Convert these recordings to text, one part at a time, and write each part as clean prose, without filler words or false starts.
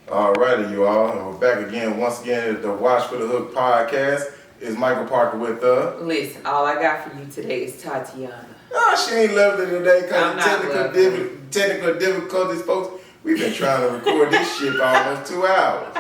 Alrighty, you all. And we're back again, once again, at the Watch for the Hook podcast. Is Michael Parker with Listen, all I got for you today is Tatiana. Oh, she ain't loved it today because of technical technical difficulties, folks. We've been trying to record this shit for almost 2 hours.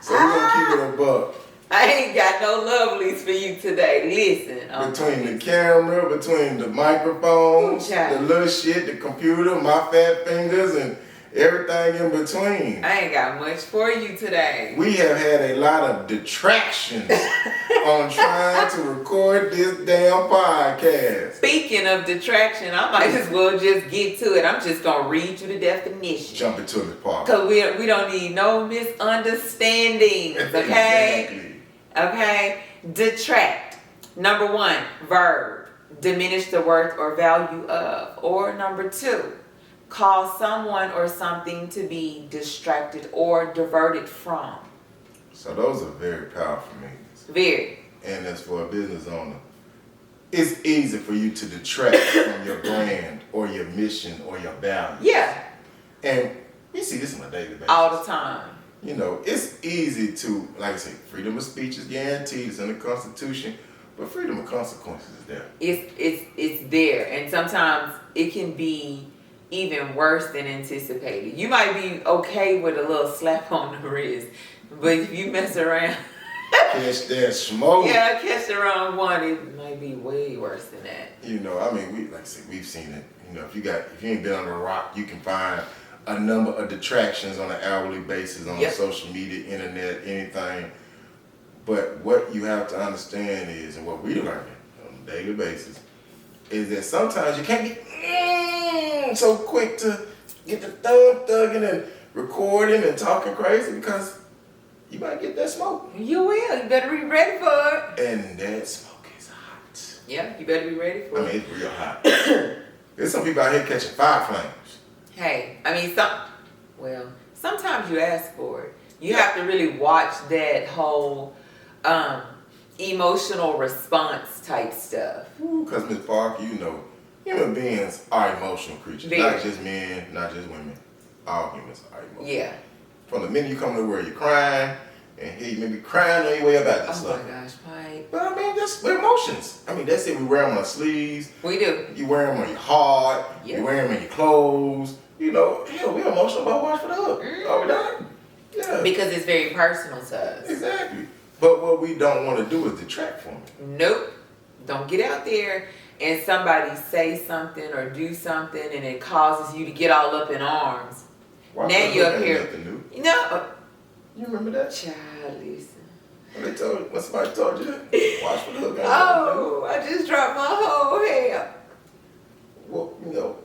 So we're going to keep it a buck. I ain't got no lovelies for you today. Listen. Between the camera, between the microphone, the little shit, the computer, my fat fingers, and everything in between. I ain't got much for you today. We have had a lot of detractions on trying to record this damn podcast. Speaking of detraction, I might as well just get to it. I'm just going to read you the definition. Jump into the part. Because we don't need no misunderstandings, okay? Exactly. Okay? Detract. Number 1, verb. Diminish the worth or value of. Or number 2, cause someone or something to be distracted or diverted from. So those are very powerful meanings. Very. And as for a business owner, it's easy for you to detract from your brand or your mission or your values. Yeah. And we see this on a daily basis. All the time. You know, it's easy to, like I say, freedom of speech is guaranteed, it's in the Constitution, but freedom of consequences is there. It's there. And sometimes it can be even worse than anticipated. You might be okay with a little slap on the wrist, but if you mess around, catch that smoke. Yeah, catch the wrong one, it might be way worse than that. You know, I mean, like I said, we've seen it. You know, if you ain't been under a rock, you can find a number of detractions on an hourly basis on social media, internet, anything. But what you have to understand is, and what we're learning on a daily basis, is that sometimes you can't be so quick to get the thugging and recording and talking crazy because you might get that smoke. You will. You better be ready for it. And that smoke is hot. Yeah, you better be ready for it. I mean, it's real hot. There's some people out here catching fire flames. Hey, I mean, sometimes you ask for it. You have to really watch that whole emotional response type stuff. Because Ms. Parker, you know, human beings are emotional creatures. Not just men, not just women. All humans are emotional. Yeah. From the minute you come to the world, you're crying, and here you may be crying on your way about this stuff. Oh my gosh, Mike. But I mean, we're emotions. I mean, that's it. We wear them on our sleeves. We do. You wear them on your heart. Yep. You wear them in your clothes. You know, hell, we're emotional about Watch for the Hook. Are we not? Yeah. Because it's very personal to us. Exactly. But what we don't want to do is detract from it. Nope. Don't get out there and somebody say something or do something and it causes you to get all up in arms. Watch now you're up here. Nothing new. You know. You remember that? Child, listen. When somebody told you that? Watch for the Hook. Oh, I just dropped my whole hair. Well, you know,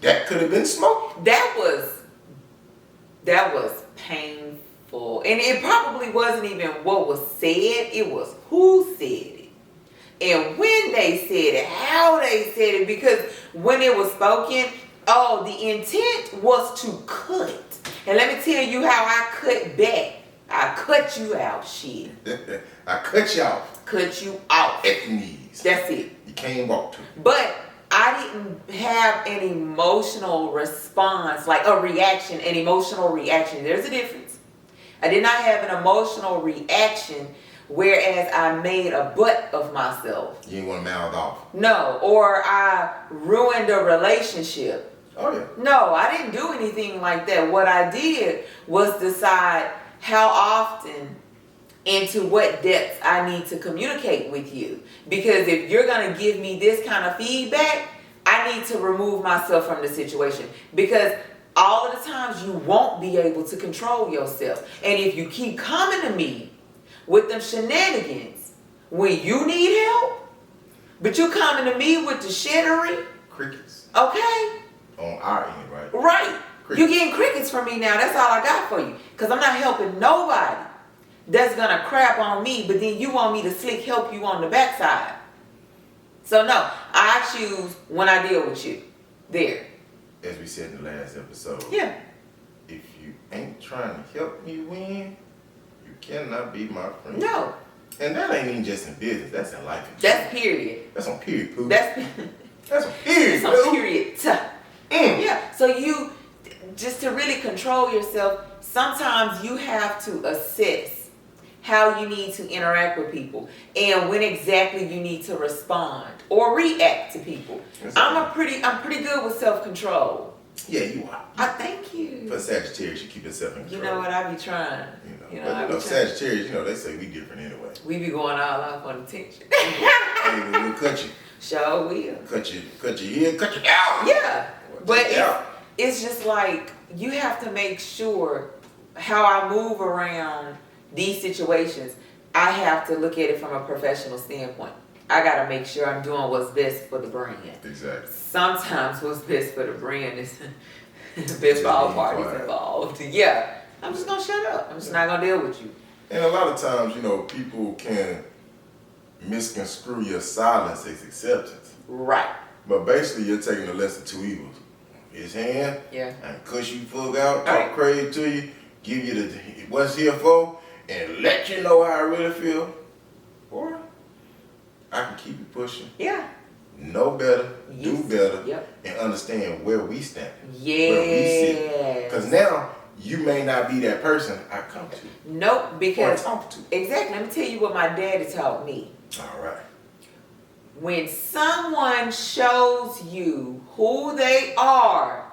that could have been smoke. That was painful. And it probably wasn't even what was said. It was who said it. And when they said it, how they said it. Because when it was spoken, the intent was to cut. And let me tell you how I cut back. I cut you out, shit. I cut you off. Cut you off. At the knees. That's it. You can't walk to. But I didn't have an emotional response, like a reaction, an emotional reaction. There's a difference. I did not have an emotional reaction, whereas I made a butt of myself. You didn't want to mouth off. No, or I ruined a relationship. Oh, yeah. No, I didn't do anything like that. What I did was decide how often and to what depths I need to communicate with you. Because if you're going to give me this kind of feedback, I need to remove myself from the situation. Because all of the times you won't be able to control yourself. And if you keep coming to me with them shenanigans when you need help, but you coming to me with the shittery. Crickets. Okay. On our end, right? Right. Crickets. You're getting crickets from me now. That's all I got for you. Because I'm not helping nobody that's going to crap on me, but then you want me to slick help you on the backside. So no, I choose when I deal with you. There. As we said in the last episode. Yeah. If you ain't trying to help me win, you cannot be my friend. No. And that ain't even just in business. That's in life. That's period. That's on period, poo. That's on period. That's on period. Yeah. So you just to really control yourself, sometimes you have to assess how you need to interact with people and when exactly you need to respond or react to people. I'm pretty good with self-control. Yeah, you are. I thank you. For Sagittarius, you keep yourself in control. You know what, I be trying. But Sagittarius, they say we different anyway. We be going all out on attention. Hey, we'll cut you. Sure will. Cut you here, cut you out. Yeah. But it's just like, you have to make sure how I move around these situations. I have to look at it from a professional standpoint. I got to make sure I'm doing what's best for the brand. Exactly. Sometimes what's best for the brand is best for all parties involved. Yeah. I'm just going to shut up. I'm just not going to deal with you. And a lot of times, people can misconstrue your silence as acceptance. Right. But basically, you're taking the lesser two evils. His hand, and cuss you full out, talk crazy to you, give you the what's here for, and let you know how I really feel. Or I can keep you pushing. Yeah. Know better, do better, and understand where we stand. Yeah. Where we sit. Because now, you may not be that person I come to. Nope, because or talk to. Exactly. Let me tell you what my daddy taught me. All right. When someone shows you who they are,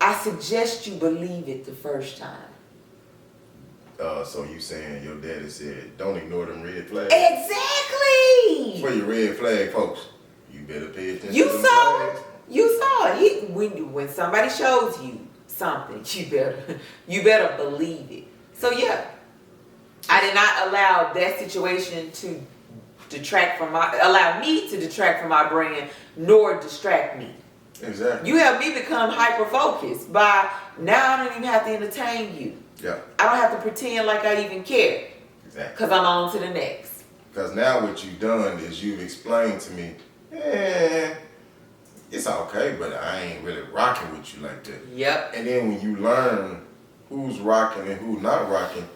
I suggest you believe it the first time. So you saying your daddy said, don't ignore them red flags? Exactly. For your red flag folks, you better pay attention you to them saw flags. it. You saw it. When somebody shows you something, you better believe it. So yeah, I did not allow that situation to allow me to detract from my brand, nor distract me. Exactly. You have me become hyper-focused by now I don't even have to entertain you. Yeah. I don't have to pretend like I even care. Exactly. Because I'm on to the next. Because now what you've done is you've explained to me, it's okay, but I ain't really rocking with you like that. Yep. And then when you learn who's rocking and who's not rocking,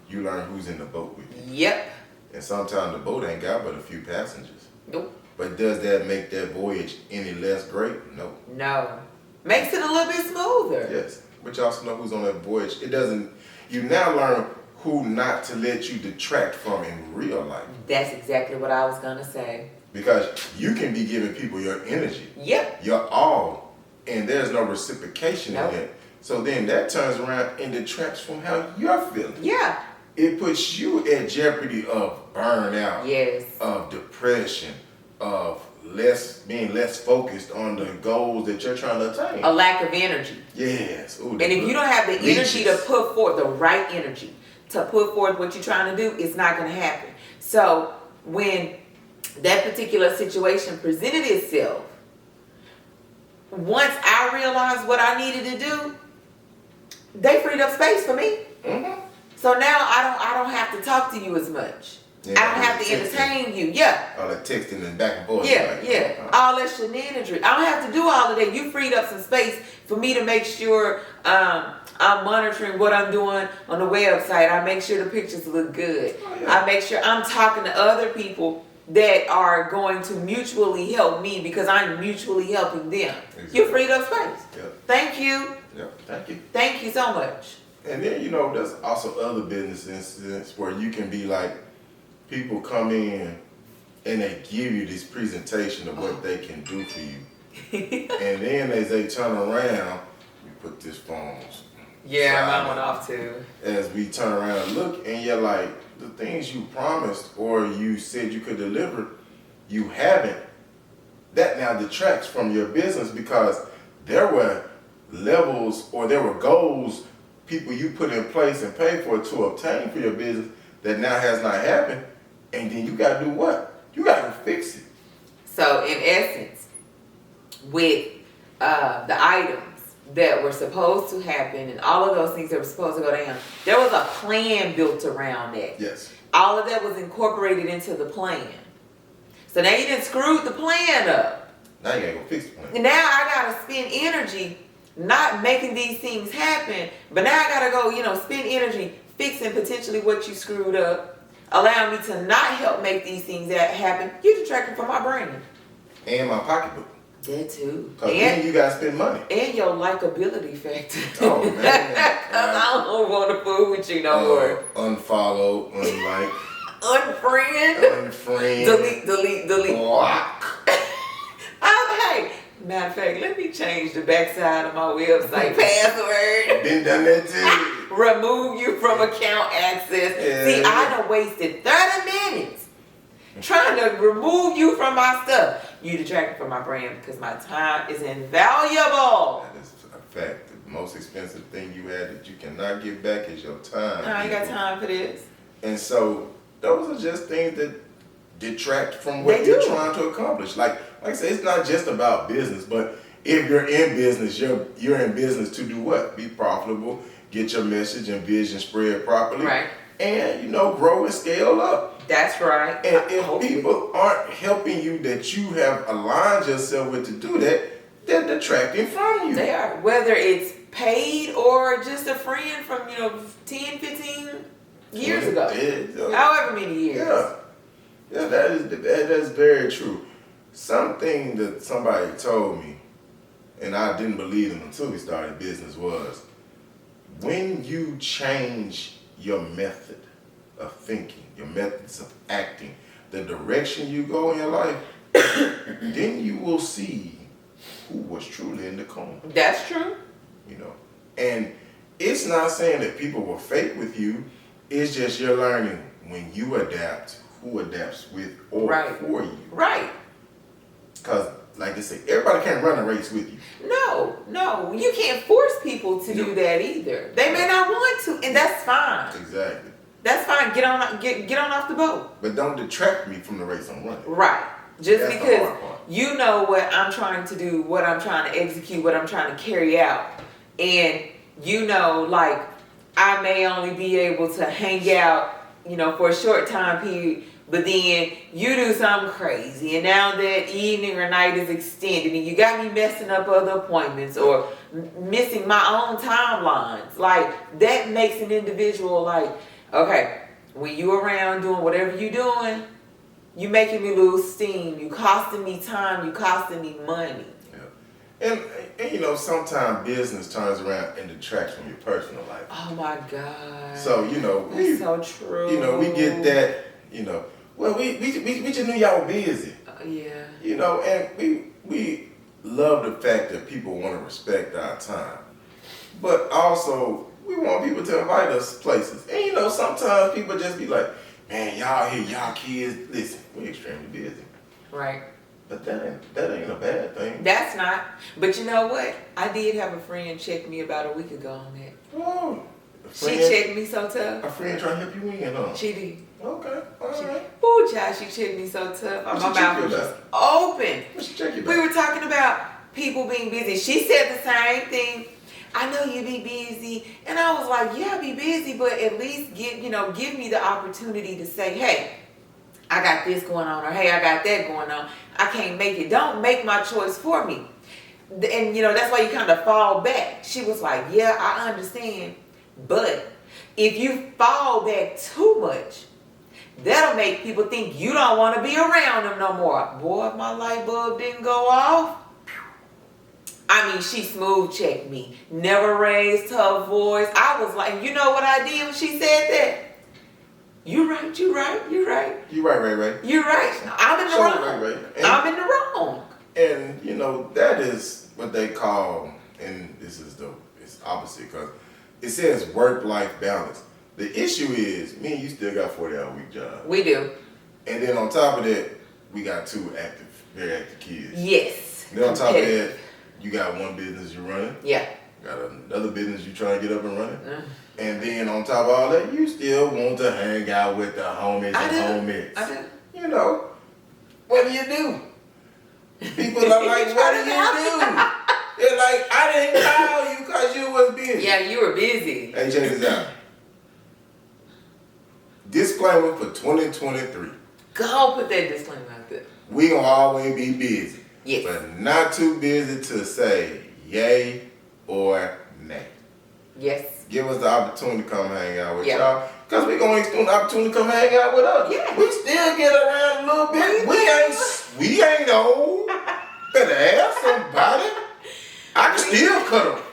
you learn who's in the boat with you. Yep. And sometimes the boat ain't got but a few passengers. Nope. But does that make that voyage any less great? No. No. Makes it a little bit smoother. Yes. But you also know who's on that voyage. You now learn who not to let you detract from in real life. That's exactly what I was going to say. Because you can be giving people your energy. Yep. Your all. And there's no reciprocation in it. So then that turns around and detracts from how you're feeling. Yeah. It puts you at jeopardy of burnout. Yes. Of depression. Of being less focused on the goals that you're trying to attain. A lack of energy. Yes. Ooh, and if you don't have the energy to put forth, the right energy to put forth what you're trying to do, it's not going to happen. So when that particular situation presented itself, once I realized what I needed to do, they freed up space for me. Mm-hmm. So now I don't have to talk to you as much. Yeah, I don't have to entertain you. Yeah. All that texting and back and forth. Yeah. All that shenanigans. I don't have to do all of that. You freed up some space for me to make sure I'm monitoring what I'm doing on the website. I make sure the pictures look good. Oh, yeah. I make sure I'm talking to other people that are going to mutually help me because I'm mutually helping them. Exactly. You freed up space. Yep. Thank you. Yep. Thank you. Thank you so much. And then, there's also other business incidents where you can be like, people come in and they give you this presentation of what they can do for you. And then as they turn around, we put this phone. Yeah, mine went off too. As we turn around and look, and you're like, the things you promised or you said you could deliver, you haven't. That now detracts from your business because there were levels or there were goals people you put in place and paid for to obtain for your business that now has not happened. And then you got to do what? You got to fix it. So in essence, with the items that were supposed to happen and all of those things that were supposed to go down, there was a plan built around that. Yes. All of that was incorporated into the plan. So now you done screwed the plan up. Now you got to go fix the plan. Now I got to spend energy not making these things happen, but now I got to go, spend energy fixing potentially what you screwed up, allowing me to not help make these things that happen. You detracting from my brand. And my pocketbook. That too. Cause then you gotta spend money. And your likability factor. Oh man. Cause I don't want to fool with you no more. Unfollow, unlike, unfriend, delete. Block. Hey, matter of fact, let me change the backside of my website password. Been done that too. Remove you from account access. Yeah. See, I done wasted 30 minutes trying to remove you from my stuff. You detracted from my brand because my time is invaluable. That is a fact. The most expensive thing you had that you cannot get back is your time. I ain't got time for this. And so those are just things that detract from what you're trying to accomplish. Like I said, it's not just about business, but if you're in business, you're in business to do what? Be profitable, get your message and vision spread properly, right? And grow and scale up. That's right. And if people aren't helping you that you have aligned yourself with to do that, they're detracting from you. They are. Whether it's paid or just a friend from 10, 15 years ago. However many years. Yeah, that is very true. Something that somebody told me, and I didn't believe him until we started business, was when you change your method of thinking, your methods of acting, the direction you go in your life, then you will see who was truly in the corner. That's true. And it's not saying that people will fake with you. It's just you're learning when you adapt, who adapts with or for you. Right. Because, like I say, everybody can't run a race with you. No. You can't force people to do that either. They may not want to, and that's fine. Exactly. That's fine. Get on off the boat. But don't detract me from the race I'm running. Right. Just that's because you know what I'm trying to do, what I'm trying to execute, what I'm trying to carry out. And like I may only be able to hang out, for a short time period, but then you do something crazy and now that evening or night is extended and you got me messing up other appointments or missing my own timelines. Like that makes an individual like, okay, when you around doing whatever you doing, you making me lose steam, you costing me time, you costing me money. And sometimes business turns around and detracts from your personal life. Oh my God. So, that's so true. We get that, well, we just knew y'all were busy. Yeah. And we love the fact that people want to respect our time. But also, we want people to invite us places. And sometimes people just be like, man, y'all here, y'all kids, listen, we extremely busy. Right. But that ain't a bad thing. That's not. But you know what? I did have a friend check me about a week ago on that. Oh. She checked me so tough. A friend trying to help you win, huh? She did. Okay. All right. Ooh, child, she checked me so tough. My mouth was just open. What she check you about? We were talking about people being busy. She said the same thing. I know you be busy. And I was like, yeah, I be busy, but at least give me the opportunity to say, hey, I got this going on, or hey, I got that going on. I can't make it. Don't make my choice for me. And that's why you kind of fall back. She was like, yeah, I understand. But if you fall back too much, that'll make people think you don't want to be around them no more. Boy, if my light bulb didn't go off. I mean, she smooth checked me. Never raised her voice. I was like, you know what I did when she said that? You right. You right. You're right. I'm in the wrong. Right. I'm in the wrong. And that is what they call, and it's opposite because it says work-life balance. The issue is, me and you still got 40-hour-week job. We do. And then on top of that, we got two very active kids. Yes. And then on top of that, you got one business you're running. Yeah. Got another business you're trying to get up and running. And then on top of all that, you still want to hang out with the homies and homies. I do. What do you do? People are like, what do you do? They're like, I didn't call you because you was busy. Yeah, you were busy. Hey, check this out. Disclaimer for 2023. Go put that disclaimer out there. We gonna always be busy. Yes. But not too busy to say yay or nay. Yes. Give us the opportunity to come hang out with y'all. Because we're going to extend the opportunity to come hang out with us. Yeah. We still get around a little bit. We ain't old. Better have somebody. I can still cut them.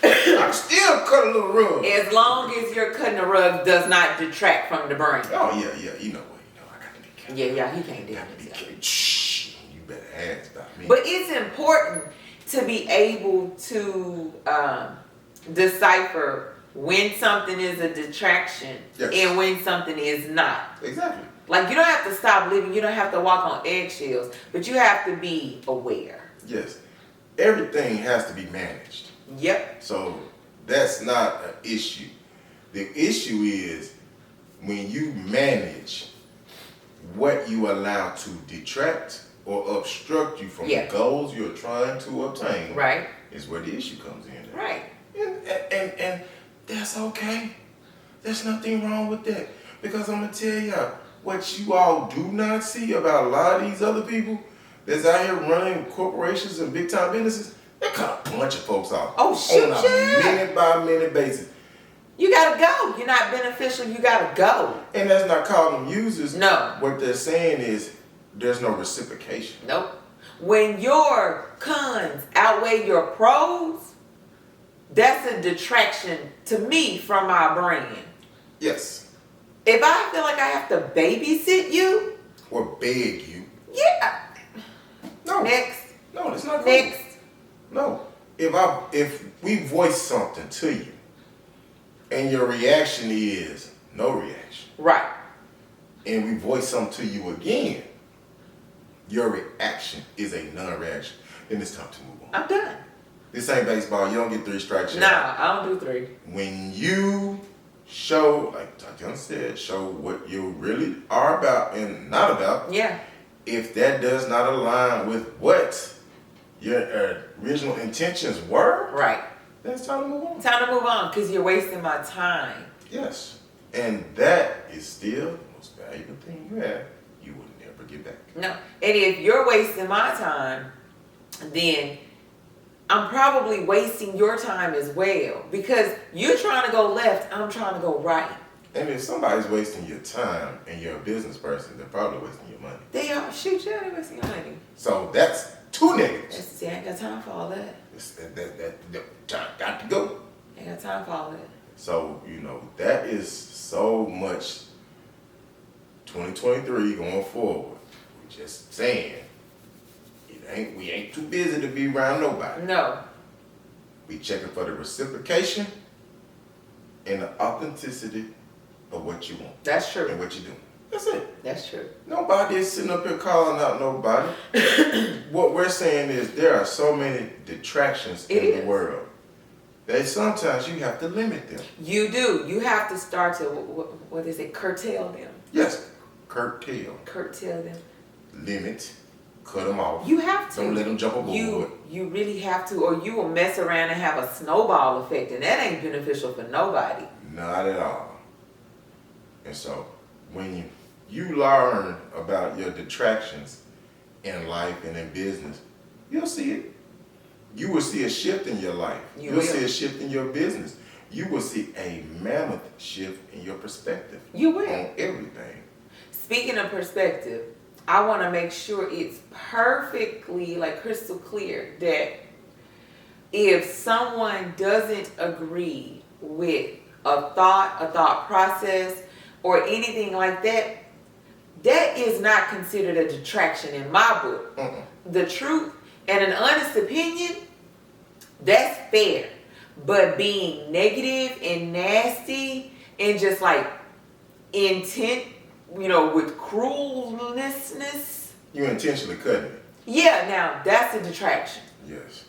I can still cut a little rug. As long as you're cutting the rug does not detract from the brain. Oh yeah. You know what? I got to be careful. Yeah, he can't do Got to be that. careful. Shh. You better ask about me. But it's important to be able to decipher when something is a detraction and when something is not. Exactly. Like, you don't have to stop living, you don't have to walk on eggshells, but you have to be aware. Yes. Everything has to be managed. Yep. So that's not an issue. The issue is when you manage what you allow to detract or obstruct you from the goals you're trying to obtain. Right. Is where the issue comes in. Right. And that's okay. There's nothing wrong with that. Because I'm going to tell y'all, what you all do not see about a lot of these other people that's out here running corporations and big time businesses, they cut a bunch of folks off. Oh, shoot, on a minute by minute basis. You gotta go. You're not beneficial. You gotta go. And that's not calling them users. No. What they're saying is there's no reciprocation. Nope. When your cons outweigh your pros, that's a detraction to me from my brand. Yes. If I feel like I have to babysit you or beg you. Yeah. No. Next. No, that's not cool. Next. No. If we voice something to you and your reaction is no reaction. Right. And we voice something to you again, your reaction is a non-reaction. Then it's time to move on. I'm done. This ain't baseball. You don't get 3 strikes. Nah, I don't do 3. When you show, like Tatiana said, show what you really are about and not about. Yeah. If that does not align with what your original intentions were, right, then it's time to move on. Time to move on because you're wasting my time. Yes. And that is still the most valuable thing you have. You will never get back. No. And if you're wasting my time, then I'm probably wasting your time as well because you're trying to go left, I'm trying to go right. And if somebody's wasting your time and you're a business person, they're probably wasting your money. They are. Shoot, yeah, they're wasting your money. So that's 2 negatives. See, I ain't got time for all that. That time got to go. Ain't got time for all that. So, that is so much 2023 going forward. We're just saying, we ain't too busy to be around nobody. No. We checking for the reciprocation and the authenticity of what you want. That's true. And what you do. That's it. That's true. Nobody is sitting up here calling out nobody. What we're saying is there are so many detractions in the world that sometimes you have to limit them. You do. You have to start to, what is it, curtail them. Yes, curtail. Curtail them. Limit. Cut them off. You have to. Don't let them jump aboard. You really have to, or you will mess around and have a snowball effect, and that ain't beneficial for nobody. Not at all. And so, when you learn about your detractions in life and in business, you'll see it. You will see a shift in your life. You'll see a shift in your business. You will see a mammoth shift in your perspective. You will. On everything. Speaking of perspective, I want to make sure it's perfectly, crystal clear that if someone doesn't agree with a thought process, or anything like that, that is not considered a detraction in my book. The truth and an honest opinion, that's fair. But being negative and nasty and just intent, with cruelness. You intentionally cutting it. Yeah, now that's a detraction. Yes.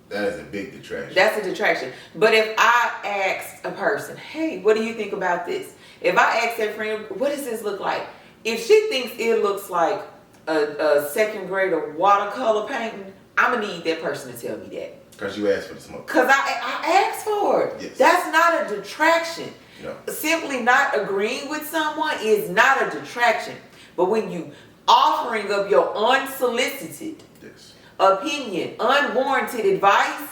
That is a big detraction. That's a detraction. But if I asked a person, hey, what do you think about this? If I ask that friend, what does this look like? If she thinks it looks like a second grader watercolor painting, I'm going to need that person to tell me that. Because you asked for the smoke. Because I asked for it. Yes. That's not a detraction. No. Simply not agreeing with someone is not a detraction. But when you offering up your unsolicited opinion, unwarranted advice,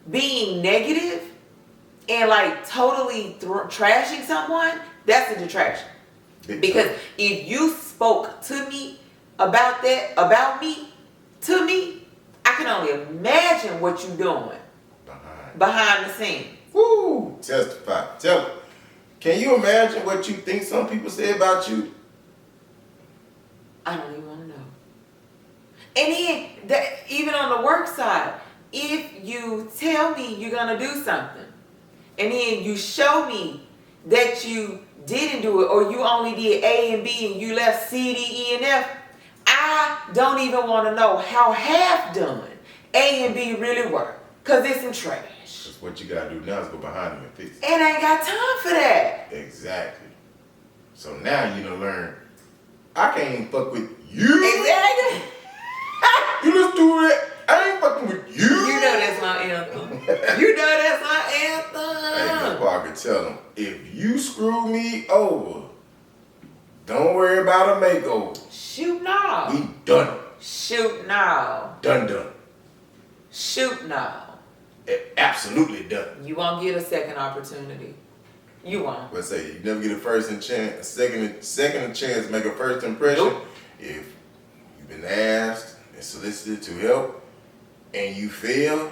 being negative, and totally trashing someone, that's a detraction. Because if you spoke to me about that, about me, to me, can only imagine what you're doing behind the scenes. Woo! Testify. Tell them. Can you imagine what you think some people say about you? I don't even want to know. And then, even on the work side, if you tell me you're going to do something, and then you show me that you didn't do it, or you only did A and B and you left C, D, E, and F, I don't even want to know how half done A and B really were, because it's some trash. Because what you got to do now is go behind them and fix it. And I ain't got time for that. Exactly. So now you done learn, I can't even fuck with you. Exactly. You just do that. I ain't fucking with you. You know that's my anthem. You know that's my Hey, anthem. Miss Parker, tell them, if you screw me over, don't worry about a makeover. Shoot no. We done. Shoot no. Done. Shoot no. Absolutely done. You won't get a second opportunity. You won't. Let's say you never get a second chance to make a first impression. Nope. If you've been asked and solicited to help and you fail, you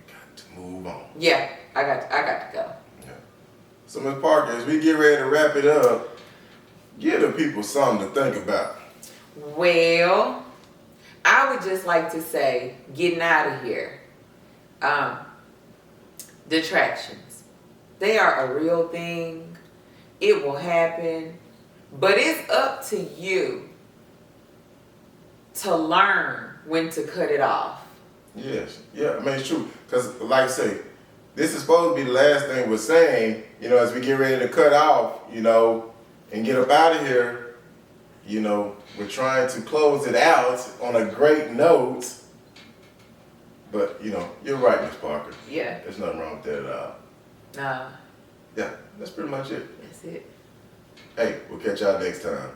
got to move on. Yeah, I got to go. Yeah. So Ms. Parker, as we get ready to wrap it up, give the people something to think about. Well, I would just like to say, getting out of here, detractions. They are a real thing. It will happen. But it's up to you to learn when to cut it off. Yes. Yeah, I mean, it's true. Because, like I say, this is supposed to be the last thing we're saying, as we get ready to cut off, and get up out of here, we're trying to close it out on a great note. But, you're right, Ms. Parker. Yeah. There's nothing wrong with that at all. Nah. Yeah, that's pretty much it. That's it. Hey, we'll catch y'all next time.